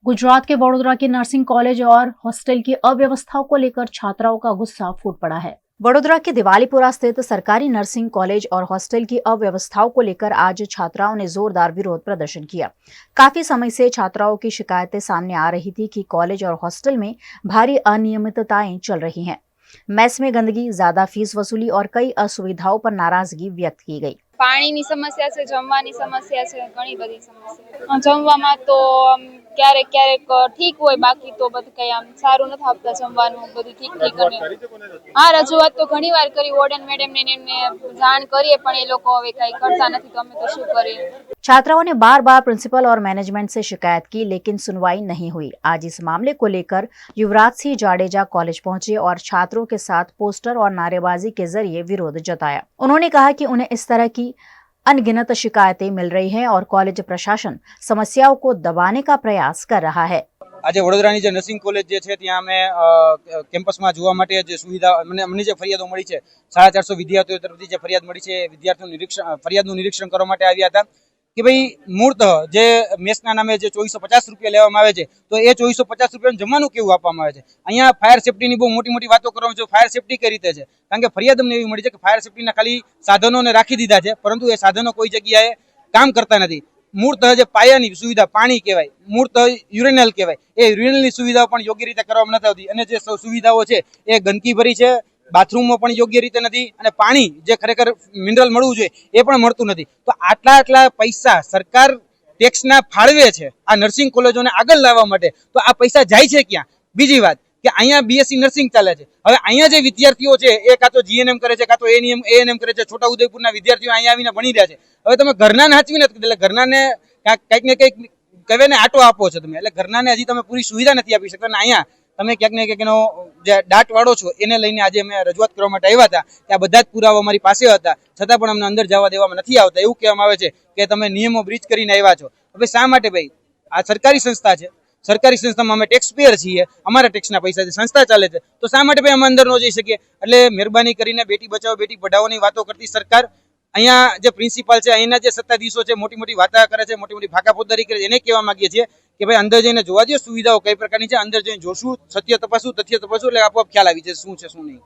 गुजरात के वडोदरा की nursing college और हॉस्टल की अव्यवस्थाओं को लेकर छात्राओं का गुस्सा फूट पड़ा है। वडोदरा के दिवालीपुरा स्थित सरकारी नर्सिंग कॉलेज और हॉस्टल की अव्यवस्थाओं को लेकर आज छात्राओं ने जोरदार विरोध प्रदर्शन किया। काफी समय से छात्राओं की शिकायतें सामने आ रही थी कि कॉलेज और हॉस्टल में भारी अनियमितताएं चल रही हैं। मेस में गंदगी, ज्यादा फीस वसूली और कई असुविधाओं पर नाराजगी व्यक्त की गई। પાણીની સમસ્યા છે, જમવાની સમસ્યા છે, ઘણી બધી સમસ્યા જમવામાં તો ક્યારેક ક્યારેક ઠીક હોય, બાકી તો બધું કઈ આમ સારું નથી આપતા જમવાનું, બધું ઠીક ઠીક અને હા રજૂઆત તો ઘણી વાર કરી વોર્ડન મેડમને ને એમને જાણ કરીએ પણ એ લોકો હવે કઈ કરતા નથી, તો અમે તો શું કરીએ। छात्राओं ने बार बार प्रिंसिपल और मैनेजमेंट से शिकायत की, लेकिन सुनवाई नहीं हुई। आज इस मामले को लेकर युवराज सिंह जाडेजा कॉलेज पहुंचे और छात्रों के साथ पोस्टर और नारेबाजी के जरिए विरोध जताया। उन्होंने कहा कि उन्हें इस तरह की अनगिनत शिकायतें मिल रही हैं और कॉलेज प्रशासन समस्याओं को दबाने का प्रयास कर रहा है। આજે વડોદરાની જે નર્સિંગ કોલેજ જે છે ત્યાં અમે કેમ્પસમાં જોવા માટે જે સુવિધા મને જે ફરિયાદો મળી છે 450 વિદ્યાર્થીઓ તરફથી જે ફરિયાદ મળી છે વિદ્યાર્થીઓનું ફરિયાદનું નિરીક્ષણ કરવા માટે આવ્યા હતા કે ભાઈ મૂળતઃ જે મેસના નામે જે 2450 રૂપિયા લેવામાં આવે છે તો એ 2450 રૂપિયાનું જમવાનું કેવું આપવામાં આવે છે। અહીંયા ફાયર સેફટીની બહુ મોટી મોટી વાતો કરવામાં છે। ફાયર સેફટી કઈ રીતે છે? કારણ કે ફરિયાદ અમને એવી મળી છે કે ફાયર સેફટીના ખાલી સાધનોને રાખી દીધા છે, પરંતુ એ સાધનો કોઈ જગ્યાએ કામ કરતા નથી। મૂળતઃ જે પાયાની સુવિધા પાણી કહેવાય, મૂળતઃ યુરેનલ કહેવાય, એ યુરેનલની સુવિધાઓ પણ યોગ્ય રીતે કરવામાં નથી આવતી અને જે સુવિધાઓ છે એ ગંદકી ભરી છે, બાથરૂમમાં પણ યોગ્ય રીતે નથી અને પાણી જે ખરેખર મિનરલ મળવું જોઈએ એ પણ મળતું નથી। તો આટલા આટલા પૈસા સરકાર ટેક્સના ફાળવે છે આ નર્સિંગ કોલેજોને આગળ લાવવા માટે, તો આ પૈસા જાય છે ક્યાં? બીજી વાત કે અહીંયા બીએસસી નર્સિંગ ચાલે છે, હવે અહીંયા જે વિદ્યાર્થીઓ છે એ કાં તો જીએનએમ કરે છે, કાં તો એએનએમ કરે છે। છોટાઉદેપુરના વિદ્યાર્થીઓ અહીંયા આવીને ભણી રહ્યા છે। હવે તમે ઘરનાને હાચવી નથી, એટલે ઘરનાને કંઈક ને કંઈક કહેવાય ને આટો આપો છો તમે, એટલે ઘરનાને હજી તમે પૂરી સુવિધા નથી આપી શકતા અને અહીંયા તમે ક્યાંક ને ક્યાંક એનો જે દાટ વાળો છો એને લઈને આજે અમે રજૂઆત કરવા માટે આવ્યા હતા કે આ બધા જ પુરાવા અમારી પાસે હતા, છતાં પણ અમને અંદર જવા દેવામાં નથી આવતા। એવું કહેવામાં આવે છે કે તમે નિયમો બ્રીચ કરીને આવ્યા છો। હવે શા માટે ભાઈ? આ સરકારી સંસ્થા છે, સરકારી સંસ્થામાં અમે ટેક્સ પેયર છીએ, અમારા ટેક્સના પૈસાથી સંસ્થા ચાલે છે, તો શા માટે ભાઈ અમે અંદર ન જઈ શકીએ? એટલે મહેરબાની કરીને બેટી બચાવો બેટી પઢાઓની વાતો કરતી સરકાર અહીંયા જે પ્રિન્સિપાલ છે, અહીંના જે સત્તાધીશો છે મોટી મોટી વાતા કરે છે, મોટી મોટી ભાકાફોજદારી કરે છે, એને કહેવા માંગીએ છીએ કે ભાઈ અંદર જઈને જોવા દો સુવિધાઓ કઈ પ્રકારની છે, અંદર જઈને જોશું, સત્ય તપાસું, તથ્ય તપાસું, એટલે આપોઆપ ખ્યાલ આવી જશે શું છે શું નહીં।